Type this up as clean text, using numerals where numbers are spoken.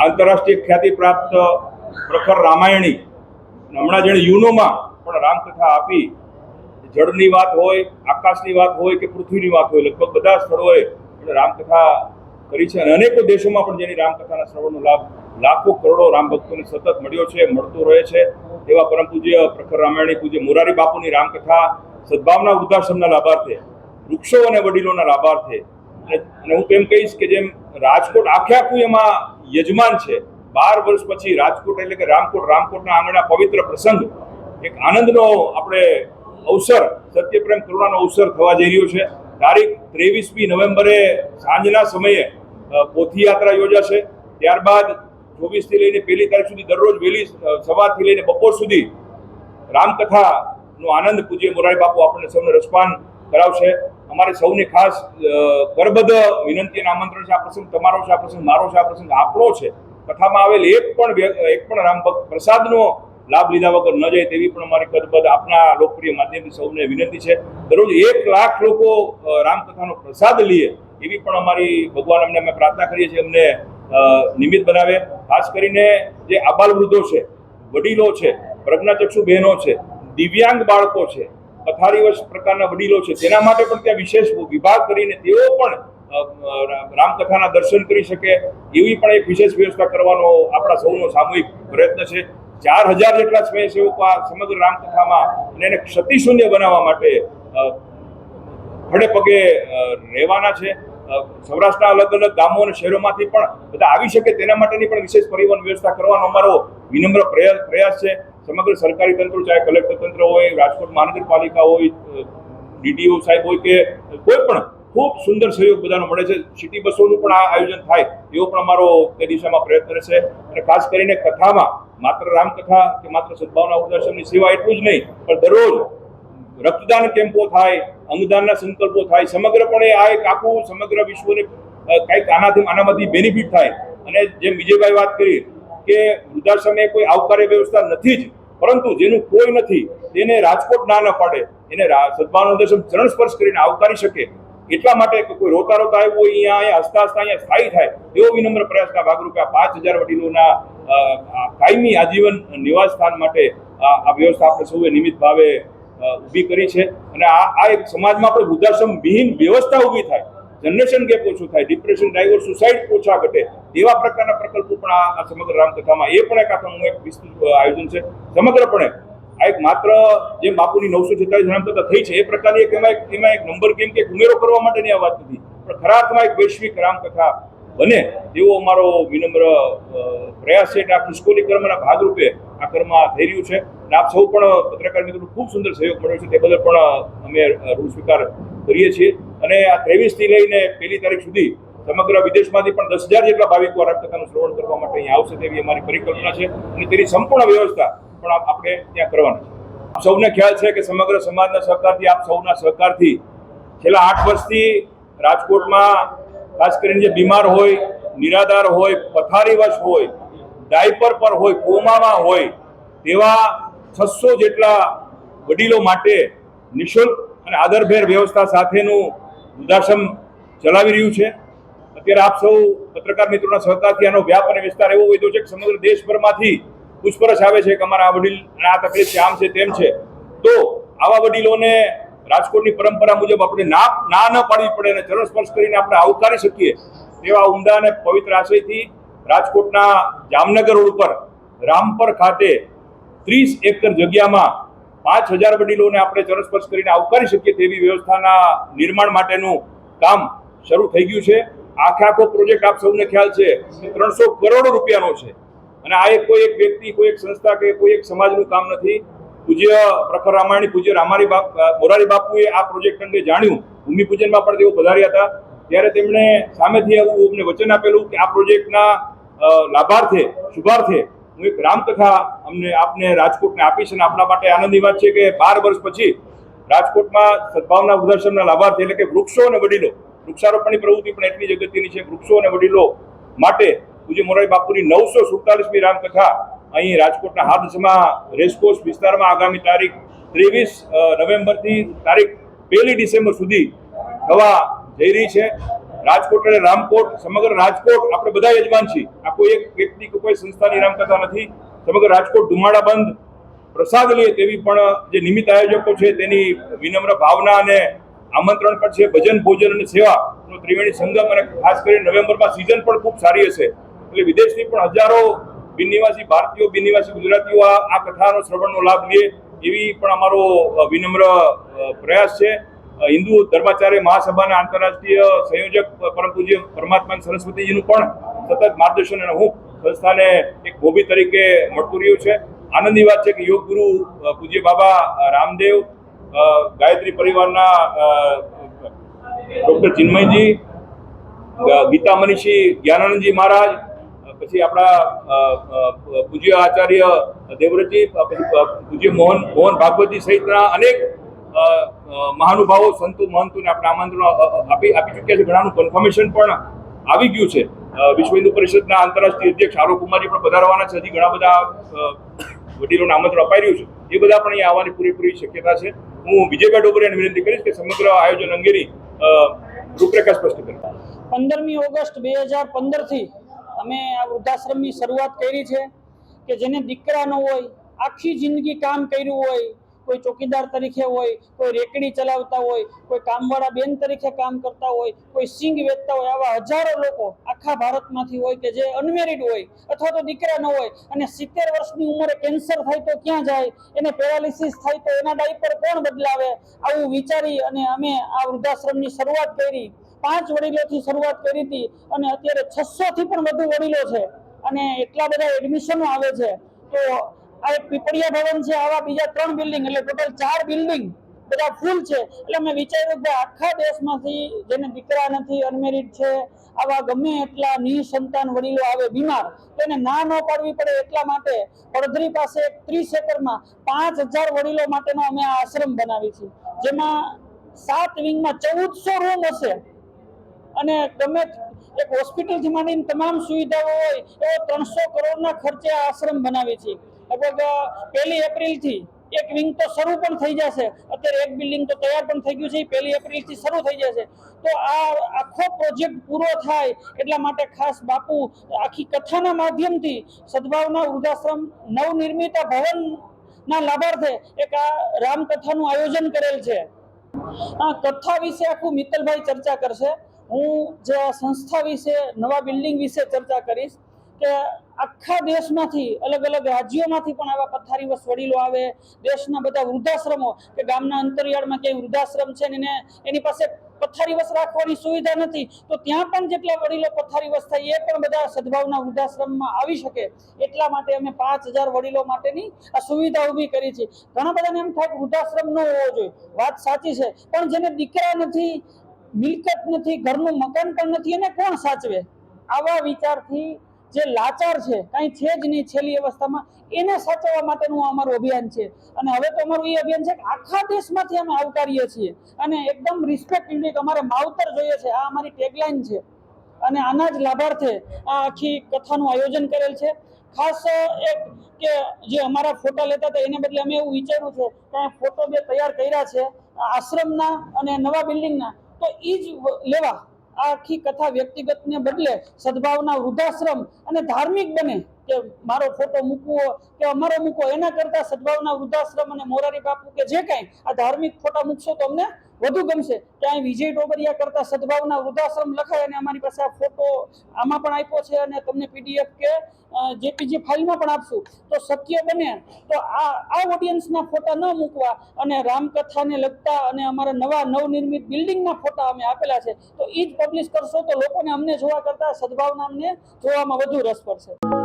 આંતરરાષ્ટ્રીય ખ્યાતિ પ્રાપ્ત પ્રખર રામાયણી હમણાં જેણે યુનોમાં પણ રામકથા આપી, જળની વાત હોય, આકાશની વાત હોય કે પૃથ્વીની વાત હોય, લગભગ બધા સ્થળોએ એણે રામકથા કરી છે. અને અનેકો દેશોમાં પણ જેની રામકથાના શ્રવણનો લાભ લાખો કરોડો રામ ભક્તોને સતત મળ્યો છે, મળતો રહે છે. એવા પરમ પૂજ્ય પ્રખર રામાયણી પૂજ્ય મોરારી બાપુની રામકથા સદભાવના વૃદ્ધાશ્રમના લાભાર્થે, વૃક્ષો અને વડીલોના લાભાર્થે, અને હું તેમ કહીશ કે જેમ રાજકોટ આખે આખું એમાં યજમાન છે. 12 વર્ષ પછી રાજકોટ એટલે કે રામકોટના આંગણા પવિત્ર પ્રસંગ, એક આનંદનો આપણે અવસર, સત્યપ્રેમ કરુણાનો અવસર થવા જઈ રહ્યો છે. તારીખ 23મી નવેમ્બરે સાંજના સમયે પોથી યાત્રા યોજાશે. ત્યારબાદ 24 થી લઈને 1 તારીખ સુધી દરરોજ વહેલી સવારથી લઈને બપોર સુધી રામકથાનો આનંદ પૂજ્ય મોરારી બાપુ આપણને સૌને રસપાન કરાવશે. અમારે સૌની ખાસ કરબદ્ધ વિનંતી અને આમંત્રણ છે. આ પ્રસંગ તમારો છે, આ પ્રસંગ મારો છે, આ પ્રસંગ આપણો છે. કથામાં આવેલ એક પણ રામ ભક્ત પ્રસાદનો લાભ લીધા વગર ન જાય તેવી પણ અમારી કરબદ્ધ આપના લોકપ્રિય માધ્યમથી સૌને વિનંતી છે. દરરોજ 1 લાખ લોકો રામકથાનો પ્રસાદ લે એવી પણ અમારી ભગવાન અમને અમે પ્રાર્થના કરીએ છીએ, અમને નિમિત્ત બનાવે. ખાસ કરીને જે આબાલ વૃદ્ધો છે, વડીલો છે, પ્રજ્ઞાચક્ષુ બહેનો છે, દિવ્યાંગ બાળકો છે, પથારીવશ પ્રકારના વડીલો છે, તેના માટે પણ ત્યાં વિશેષ વિભાગ કરીને તેઓ પણ રામકથાના દર્શન કરી શકે એવી પણ એક વિશેષ વ્યવસ્થા કરવાનો આપણા સૌનો સામૂહિક પ્રયત્ન છે. 4000 જેટલા સ્વયંસેવકો આ સમગ્ર રામકથામાં અને એને ક્ષતિશૂન્ય બનાવવા માટે ખડે પગે રહેવાના છે. સૌરાષ્ટ્રના અલગ અલગ ગામો અને શહેરોમાંથી પણ બધા આવી શકે તેના માટેની પણ વિશેષ પરિવહન વ્યવસ્થા કરવાનો અમારો વિનમ્ર પ્રયાસ છે. સમગ્ર સરકારી તંત્ર, ચાહે કલેક્ટર તંત્ર હોય, રાજકોટ મહાનગરપાલિકા હોય, ડીડીઓ સાહેબ હોય કે કોઈ પણ, ખૂબ સુંદર સહયોગ બધાનો મળે છે. સિટી બસોનું પણ આ આયોજન થાય એવો પણ અમારો તે દિશામાં પ્રયત્ન રહેશે. અને ખાસ કરીને કથામાં માત્ર રામકથા કે માત્ર સદભાવના વૃદ્ધાશ્રમની સેવા એટલું જ નહીં, પણ દરરોજ રક્તદાન કેમ્પો થાય, અંગદાનના સંકલ્પો થાય. સમગ્રપણે આ એક આખું સમગ્ર વિશ્વને કંઈક આનામાંથી બેનિફિટ થાય. અને જેમ વિજયભાઈ વાત કરી કે વૃદ્ધાશ્રમે કોઈ આવકાર્ય વ્યવસ્થા નથી જ, પરંતુ જેનું કોઈ નથી તેને રાજકોટ ના પાડે, એને સદભાવના વૃદ્ધાશ્રમ ચરણ સ્પર્શ કરીને આવકારી શકે એટલા માટે કે કોઈ રોતા આવ્યું હોય અહીંયા હસતા અહીંયા સ્થાયી થાય એવો વિનમ્ર પ્રયાસના ભાગરૂપે આ 5000 વડીલોના કાયમી આજીવન નિવાસ સ્થાન માટે આ વ્યવસ્થા આપણે સૌએ નિમિત્ત ભાવે ઊભી કરી છે. અને આ એક સમાજમાં આપણે વૃદ્ધાશ્રમ વિહીન વ્યવસ્થા ઊભી થાય, જનરેશન ગેપ ઓછું થાય, ડિપ્રેશન, ડાયવોર્સ, સુસાઇડ ઓછા ઘટે એવા પ્રકારના પ્રકલ્પો પણ આ સમગ્ર રામકથામાં એ પણ એક આખું એક વિસ્તૃત આયોજન છે. સમગ્રપણે આ એક માત્ર જે બાપુની 946 રામકથા થઈ છે એ પ્રકારની એમાં એક નંબર ગેમ કે ઉમેરો કરવા માટેની આ વાત નથી, પણ ખરા અર્થમાં એક વૈશ્વિક રામકથા બને એવો અમારો વિનમ્ર પ્રયાસ છે. આ ખિસકોલી કર્મના ભાગરૂપે આ કર્મ થઈ રહ્યું છે. અને આપ સૌ પણ પત્રકાર મિત્રો ખૂબ સુંદર સહયોગ મળ્યો છે, તે બદલ પણ અમે ઋણ સ્વીકાર કરીએ છીએ. અને આ 23 થી લઈને 1 તારીખ સુધી સમગ્ર વિદેશમાંથી પણ 10,000 જેટલા ભાવિકો રામકથાનું શ્રવણ કરવા માટે અહીં આવશે તેવી અમારી પરિકલ્પના છે. અને તેની સંપૂર્ણ વ્યવસ્થા પણ આપણે ત્યાં કરવાના છે. આપ સૌને ખ્યાલ છે કે સમગ્ર સમાજના સહકારથી, આપ સૌના સહકારથી છેલ્લા 8 વર્ષથી રાજકોટમાં ખાસ કરીને જે બીમાર હોય, નિરાધાર હોય, પથારીવશ હોય, ડાયપર પર હોય, કોમામાં હોય તેવા 600 જેટલા વડીલો માટે નિઃશુલ્ક અને આદરભેર વ્યવસ્થા સાથેનું વૃદ્ધાશ્રમ ચલાવી રહ્યું છે. અત્યારે આપ સૌ પત્રકાર મિત્રોના સહકારથી આનો વ્યાપ અને વિસ્તાર એવો વધ્યો છે કે સમગ્ર દેશભરમાંથી પૂછપરછ આવે છે કે અમારા આ વડીલ આ તકલીફ છે, આમ છે, તેમ છે. તો આવા વડીલોને રાજકોટની પરંપરા મુજબ આપણે ના ન પાડવી પડે અને ચરણ સ્પર્શ કરીને આપણે આવકારી શકીએ તેવા ઉમદા અને પવિત્ર આશયથી રાજકોટના જામનગર રોડ ઉપર રામપર ખાતે 30 એકર જગ્યામાં 5000 વડીલોને આપણે ચરણ સ્પર્શ કરીને આવકારી શકીએ તેવી વ્યવસ્થાના નિર્માણ માટેનું કામ શરૂ થઈ ગયું છે. આખો પ્રોજેક્ટ આપ સૌને ખ્યાલ છે કે 300 કરોડ રૂપિયાનો છે. અને આ કોઈ એક વ્યક્તિ, કોઈ એક સંસ્થા કે કોઈ એક સમાજનું કામ નથી. પૂજ્ય પ્રખર રામાયણી પૂજ્ય મોરારી બાપુએ આ પ્રોજેક્ટ અંગે જાણ્યું, ભૂમિપૂજનમાં પણ તેઓ પધાર્યા હતા, ત્યારે તેમણે સામેથી એવું અમને વચન આપેલું કે આ પ્રોજેક્ટના લાભાર્થે, શુભાર્થે હું એક રામકથા આપને રાજકોટને આપીશ. અને આપણા માટે આનંદની વાત છે કે 12 વર્ષ પછી રાજકોટમાં સદભાવના વૃદ્ધાશ્રમના લાભાર્થી એટલે કે વૃક્ષો અને વડીલો, વૃક્ષારોપણની પ્રવૃત્તિ પણ એટલી જ અગત્યની છે. વૃક્ષો અને વડીલો માટે પૂજ્ય મોરારી બાપુની 947મી રામકથા અહીં રાજકોટના હાથસમા રેસકોર્સ વિસ્તારમાં આગામી તારીખ 23 નવેમ્બરથી તારીખ 1 ડિસેમ્બર સુધી થવા જઈ રહી છે. રાજકોટ અને રામકોટ, સમગ્ર રાજકોટ આપણે બધા યજમાન છીએ. આ કોઈ એક વ્યક્તિ કે કોઈ સંસ્થાની રામકથા નથી. સમગ્ર રાજકોટ ધુમાડા બંધ પ્રસાદ લે તેવી પણ જે નિમિત્ત આયોજકો છે તેની વિનમ્ર ભાવના અને આમંત્રણ પણ છે. ભજન, ભોજન અને સેવાનો ત્રિવેણી સંગમ, અને ખાસ કરીને નવેમ્બરમાં સિઝન પણ ખૂબ સારી હશે. એટલે વિદેશથી પણ હજારો બિનનિવાસી ભારતીયો, બિનનિવાસી ગુજરાતીઓ આ કથાનો શ્રવણનો લાભ લે એવી પણ અમારો વિનમ્ર પ્રયાસ છે. હિન્દુ ધર્માચાર્ય મહાસભાના આંતરરાષ્ટ્રીય સંયોજક પરમ પૂજ્ય પરમાત્મા સરસ્વતીજીનું પણ સતત માર્ગદર્શન અને હું સંસ્થાને એક હોબી તરીકે મળતું રહ્યું છે. આનંદની વાત છે કે યોગ ગુરુ પૂજ્ય બાબા રામદેવ, ગાયત્રી પરિવારના ડૉક્ટર ચિન્મયજી, ગીતા મનીષી જ્ઞાનાનંદજી મહારાજ, પછી આપણા પૂજ્ય આચાર્ય દેવવ્રતજી, પછી પૂજ્ય મોહન ભાગવતજી સહિતના અનેક મહાનુભાવો, સંતો, મહંતોને આપણે આમંત્રણ આપી ચૂક્યા છે. ઘણાનું કન્ફર્મેશન પણ આવી ગયું છે. વિશ્વ હિન્દુ પરિષદના આંતરરાષ્ટ્રીય અધ્યક્ષ આરોપ કુમારજી પણ પધારવાના છે. હજી ઘણા બધા વડીલોને આમંત્રણ અપાઈ રહ્યું છે. એ બધા પણ અહીંયા આવવાની પૂરેપૂરી શક્યતા છે. હું વિજયભાઈ ડોબરિયાને વિનંતી કરીશ કે સમગ્ર આયોજન અંગેની રૂપરેખા સ્પષ્ટ કરી. 15મી ઓગસ્ટ 2015 અમે આ વૃદ્ધાશ્રમની શરૂઆત કરી છે કે જેને દીકરા ન હોય, આખી જિંદગી કામ કર્યું હોય, કોઈ ચોકીદાર તરીકે હોય, કોઈ રેકડી ચલાવતા હોય, કોઈ કામવાળા બેન તરીકે કામ કરતા હોય, કોઈ સિંગ વેચતા હોય, આવા હજારો લોકો આખા ભારતમાંથી હોય કે જે અનમેરિડ હોય અથવા તો દીકરા ન હોય, અને 70 વર્ષની ઉંમરે કેન્સર થાય તો ક્યાં જાય, એને પેરાલિસિસ થાય તો એના ડાયપર કોણ બદલાવે, આવું વિચારી અને અમે આ વૃદ્ધાશ્રમની શરૂઆત કરી. 5 વડીલોથી શરૂઆત કરી હતી અને અત્યારે 600 થી પણ વધુ વડીલો છે અને એટલા બધા એડમિશનો આવે છે. તો આ એક પીપળિયા ભવન છે, આવા બીજા 3 બિલ્ડિંગ, એટલે ટોટલ 4 બિલ્ડિંગ બધા ફૂલ છે. એટલે અમે વિચાર્યું કે આખા દેશમાંથી જેને દીકરા નથી, અનમેરિડ છે, આવા ગમે એટલા નિસંતાન વડીલો આવે બીમાર, તો એને ના ન પાડવી પડે એટલા માટે પડધરી પાસે 30 એકરમાં 5000 વડીલો માટેનો અમે આ આશ્રમ બનાવી છે, જેમાં 7 વિંગમાં 1400 રૂમ હશે અને ગમે એક હોસ્પિટલથી માંડીને તમામ સુવિધાઓ હોય એવો 300 કરોડના ખર્ચે આ આશ્રમ બનાવી છે. લગભગ 1 એપ્રિલથી એક વિંગ તો શરૂ પણ થઈ જશે. અત્યારે એક બિલ્ડિંગ તો તૈયાર પણ થઈ ગયું છે, 1 એપ્રિલથી શરૂ થઈ જશે. તો આ આખો પ્રોજેક્ટ પૂરો થાય એટલા માટે ખાસ બાપુ આખી કથાના માધ્યમથી સદભાવના વૃદ્ધાશ્રમ નવનિર્મિત ભવનના લાભાર્થે એક આ રામકથાનું આયોજન કરેલ છે. આ કથા વિશે આખું મિત્તલભાઈ ચર્ચા કરશે. હું જે સંસ્થા વિશે, નવા બિલ્ડિંગ વિશે ચર્ચા કરીશ કે આખા દેશમાંથી, અલગ અલગ રાજ્યોમાંથી પણ આવા પથારીવશ વડીલો આવે. દેશના બધા વૃદ્ધાશ્રમો કે ગામના અંતરિયાળમાં ક્યાંય વૃદ્ધાશ્રમ છે ને એની પાસે પથારીવશ રાખવાની સુવિધા નથી, તો ત્યાં પણ જેટલા વડીલો પથારીવશ થાય એ પણ બધા સદભાવના વૃદ્ધાશ્રમમાં આવી શકે એટલા માટે અમે 5000 વડીલો માટેની આ સુવિધા ઊભી કરી છે. ઘણા બધાને એમ થાય કે વૃદ્ધાશ્રમ ન હોવો જોઈએ, વાત સાચી છે, પણ જેને દીકરા નથી, મિલકત નથી, ઘરનું મકાન પણ નથી, એને કોણ સાચવે? આવા વિચારથી જે લાચાર છે, કાંઈ છે જ નહીં છેલ્લી અવસ્થામાં, એને સાચવવા માટેનું અમારું અભિયાન છે. અને હવે તો અમારું એ અભિયાન છે કે આખા દેશમાંથી અમે આવકારીએ છીએ અને એકદમ રિસ્પેક્ટ યુનિક અમારે માવતર જોઈએ છે, આ અમારી ટેગલાઇન છે. અને આના જ લાભાર્થે આ આખી કથાનું આયોજન કરેલ છે. ખાસ એક કે જે અમારા ફોટા લેતા હતા એને બદલે અમે એવું વિચાર્યું છે કે ફોટો 2 તૈયાર કર્યા છે આશ્રમના અને નવા બિલ્ડિંગના, તો એ જ લેવા. આ આખી કથા વ્યક્તિગતને બદલે સદભાવના વૃદ્ધાશ્રમ અને ધાર્મિક બને કે મારો ફોટો મૂકવો કે અમારો મૂકવો, એના કરતાં સદભાવના વૃદ્ધાશ્રમ અને મોરારી બાપુ કે જે કાંઈ આ ધાર્મિક ફોટા મૂકશો તો અમને વધુ ગમશે. ક્યાંય વિજય ડોબરિયા કરતાં સદભાવના વૃદ્ધાશ્રમ લખાય અને અમારી પાસે આ ફોટો આમાં પણ આપ્યો છે અને તમને PDF કે JPG ફાઇલમાં પણ આપશું. તો શક્ય બને તો આ ઓડિયન્સના ફોટા ન મૂકવા અને રામકથાને લગતા અને અમારા નવા નવનિર્મિત બિલ્ડિંગના ફોટા અમે આપેલા છે, તો એ જ પબ્લિશ કરશો તો લોકોને અમને જોવા કરતાં સદભાવના અમને જોવામાં વધુ રસ પડશે.